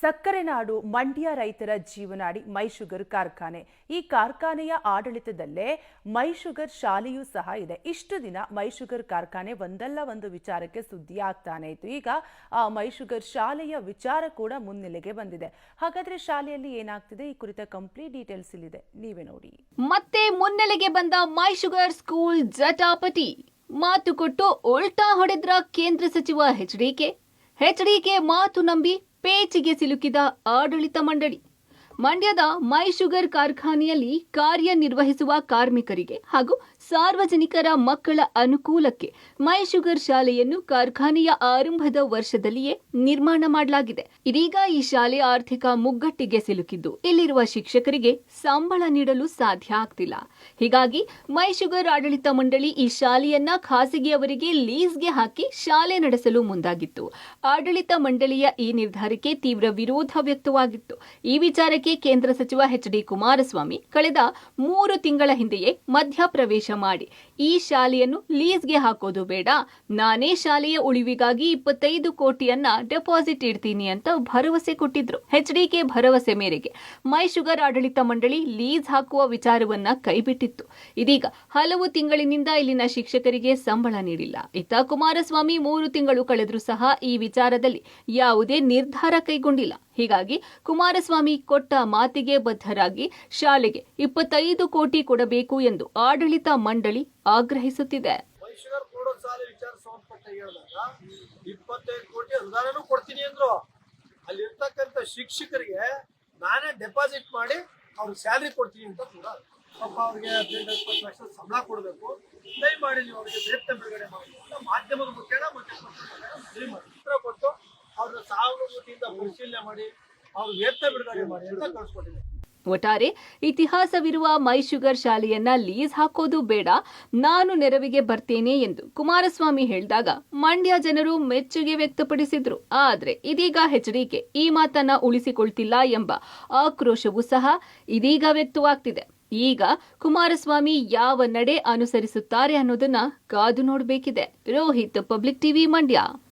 ಸಕ್ಕರೆ ನಾಡು ಮಂಡ್ಯ ರೈತರ ಜೀವನಾಡಿ ಮೈ ಶುಗರ್ ಕಾರ್ಖಾನೆ. ಈ ಕಾರ್ಖಾನೆಯ ಆಡಳಿತದಲ್ಲೇ ಮೈ ಶುಗರ್ ಶಾಲೆಯೂ ಸಹ ಇದೆ. ಇಷ್ಟು ದಿನ ಮೈ ಶುಗರ್ ಕಾರ್ಖಾನೆ ಒಂದಲ್ಲ ಒಂದು ವಿಚಾರಕ್ಕೆ ಸುದ್ದಿ ಆಗ್ತಾನೆ ಇತ್ತು. ಈಗ ಆ ಮೈ ಶುಗರ್ ಶಾಲೆಯ ವಿಚಾರ ಕೂಡ ಮುನ್ನೆಲೆಗೆ ಬಂದಿದೆ. ಹಾಗಾದ್ರೆ ಶಾಲೆಯಲ್ಲಿ ಏನಾಗ್ತಿದೆ ಈ ಕುರಿತ ಕಂಪ್ಲೀಟ್ ಡೀಟೇಲ್ಸ್ ಇಲ್ಲಿದೆ, ನೀವೇ ನೋಡಿ. ಮತ್ತೆ ಮುನ್ನೆಲೆಗೆ ಬಂದ ಮೈ ಶುಗರ್ ಸ್ಕೂಲ್ ಜಟಾಪಟಿ. ಮಾತು ಕೊಟ್ಟು ಉಲ್ಟಾ ಹೊಡೆದ್ರ ಕೇಂದ್ರ ಸಚಿವ ಎಚ್ಡಿಕೆ ಮಾತು ನಂಬಿ ಪೇಚಿಗೆ ಸಿಲುಕಿದ ಆಡಳಿತ ಮಂಡಳಿ. ಮಂಡ್ಯದ ಮೈ ಶುಗರ್ ಕಾರ್ಖಾನೆಯಲ್ಲಿ ಕಾರ್ಯನಿರ್ವಹಿಸುವ ಕಾರ್ಮಿಕರಿಗೆ ಹಾಗೂ ಸಾರ್ವಜನಿಕರ ಮಕ್ಕಳ ಅನುಕೂಲಕ್ಕೆ ಮೈ ಶುಗರ್ ಶಾಲೆಯನ್ನು ಕಾರ್ಖಾನೆಯ ಆರಂಭದ ವರ್ಷದಲ್ಲಿಯೇ ನಿರ್ಮಾಣ ಮಾಡಲಾಗಿದೆ. ಇದೀಗ ಈ ಶಾಲೆ ಆರ್ಥಿಕ ಮುಗ್ಗಟ್ಟಿಗೆ ಸಿಲುಕಿದ್ದು ಇಲ್ಲಿರುವ ಶಿಕ್ಷಕರಿಗೆ ಸಂಬಳ ನೀಡಲು ಸಾಧ್ಯ ಆಗ್ತಿಲ್ಲ. ಹೀಗಾಗಿ ಮೈ ಶುಗರ್ ಆಡಳಿತ ಮಂಡಳಿ ಈ ಶಾಲೆಯನ್ನ ಖಾಸಗಿಯವರಿಗೆ ಲೀಸ್ಗೆ ಹಾಕಿ ಶಾಲೆ ನಡೆಸಲು ಮುಂದಾಗಿತ್ತು. ಆಡಳಿತ ಮಂಡಳಿಯ ಈ ನಿರ್ಧಾರಕ್ಕೆ ತೀವ್ರ ವಿರೋಧ ವ್ಯಕ್ತವಾಗಿತ್ತು. ಈ ವಿಚಾರಕ್ಕೆ ಕೇಂದ್ರ ಸಚಿವ ಎಚ್.ಡಿ. ಕುಮಾರಸ್ವಾಮಿ ಕಳೆದ 3 ತಿಂಗಳ ಹಿಂದೆಯೇ ಮಧ್ಯಪ್ರವೇಶ ಮಾಡಿ ಈ ಶಾಲೆಯನ್ನು ಲೀಸ್ಗೆ ಹಾಕೋದು ಬೇಡ, ನಾನೇ ಶಾಲೆಯ ಉಳಿವಿಗಾಗಿ 25 ಕೋಟಿಯನ್ನ ಡೆಪಾಸಿಟ್ ಇಡ್ತೀನಿ ಅಂತ ಭರವಸೆ ಕೊಟ್ಟಿದ್ರು. ಎಚ್ಡಿಕೆ ಭರವಸೆ ಮೇರೆಗೆ ಮೈ ಶುಗರ್ ಆಡಳಿತ ಮಂಡಳಿ ಲೀಸ್ ಹಾಕುವ ವಿಚಾರವನ್ನ ಕೈಬಿಟ್ಟಿತ್ತು. ಇದೀಗ ಹಲವು ತಿಂಗಳಿನಿಂದ ಇಲ್ಲಿನ ಶಿಕ್ಷಕರಿಗೆ ಸಂಬಳ ನೀಡಿಲ್ಲ. ಇತ್ತ ಕುಮಾರಸ್ವಾಮಿ 3 ತಿಂಗಳು ಕಳೆದರೂ ಸಹ ಈ ವಿಚಾರದಲ್ಲಿ ಯಾವುದೇ ನಿರ್ಧಾರ ಕೈಗೊಂಡಿಲ್ಲ. ಹೀಗಾಗಿ ಕುಮಾರಸ್ವಾಮಿ ಕೊಟ್ಟ ಮಾತಿಗೆ ಬದ್ಧರಾಗಿ ಶಾಲೆಗೆ 25 ಕೋಟಿ ಕೊಡಬೇಕು ಎಂದು ಆಡಳಿತ ಮಂಡಳಿ ಆಗ್ರಹಿಸುತ್ತಿದೆ. 25 ಕೋಟಿ ಅನುದಾನನೂ ಕೊಡ್ತೀನಿ ಅಂದ್ರು. ಅಲ್ಲಿರ್ತಕ್ಕಂಥ ಶಿಕ್ಷಕರಿಗೆ ನಾನೇ ಡೆಪಾಸಿಟ್ ಮಾಡಿ ಅವ್ರಿಗೆ ಸ್ಯಾಲರಿ ಕೊಡ್ತೀನಿ ಅಂತ ಕೂಡ ಪಾಪ ಅವ್ರಿಗೆ 15-20 ಲಕ್ಷ ಸಂಬಳ ಕೊಡಬೇಕು. ದಯಮಾಡಿ ನೀವು ಅವರಿಗೆ ವೇತನ ಬಿಡುಗಡೆ ಮಾಡಿ ಅಂತ ಮಾಧ್ಯಮದ ಮುಖೇನ ಉತ್ತರ ಕೊಟ್ಟು ಅವ್ರನ್ನ ಸಹಾನುಭೂತಿಯಿಂದ ಪರಿಶೀಲನೆ ಮಾಡಿ ಅವ್ರ ವೇತನ ಬಿಡುಗಡೆ ಮಾಡಿ ಅಂತ ಕಳಿಸ್ಕೊಟ್ಟಿದೆ. ಒಟ್ಟಾರೆ ಇತಿಹಾಸವಿರುವ ಮೈ ಶುಗರ್ ಶಾಲೆಯನ್ನ ಲೀಸ್ ಹಾಕೋದು ಬೇಡ, ನಾನು ನೆರವಿಗೆ ಬರ್ತೇನೆ ಎಂದು ಕುಮಾರಸ್ವಾಮಿ ಹೇಳಿದಾಗ ಮಂಡ್ಯ ಜನರು ಮೆಚ್ಚುಗೆ ವ್ಯಕ್ತಪಡಿಸಿದ್ರು. ಆದ್ರೆ ಇದೀಗ ಎಚ್ಡಿಕೆ ಈ ಮಾತನ್ನ ಉಳಿಸಿಕೊಳ್ತಿಲ್ಲ ಎಂಬ ಆಕ್ರೋಶವೂ ಸಹ ಇದೀಗ ವ್ಯಕ್ತವಾಗ್ತಿದೆ. ಈಗ ಕುಮಾರಸ್ವಾಮಿ ಯಾವ ನಡೆ ಅನುಸರಿಸುತ್ತಾರೆ ಅನ್ನೋದನ್ನ ಕಾದು ನೋಡಬೇಕಿದೆ. Rohit, public TV, Mandya.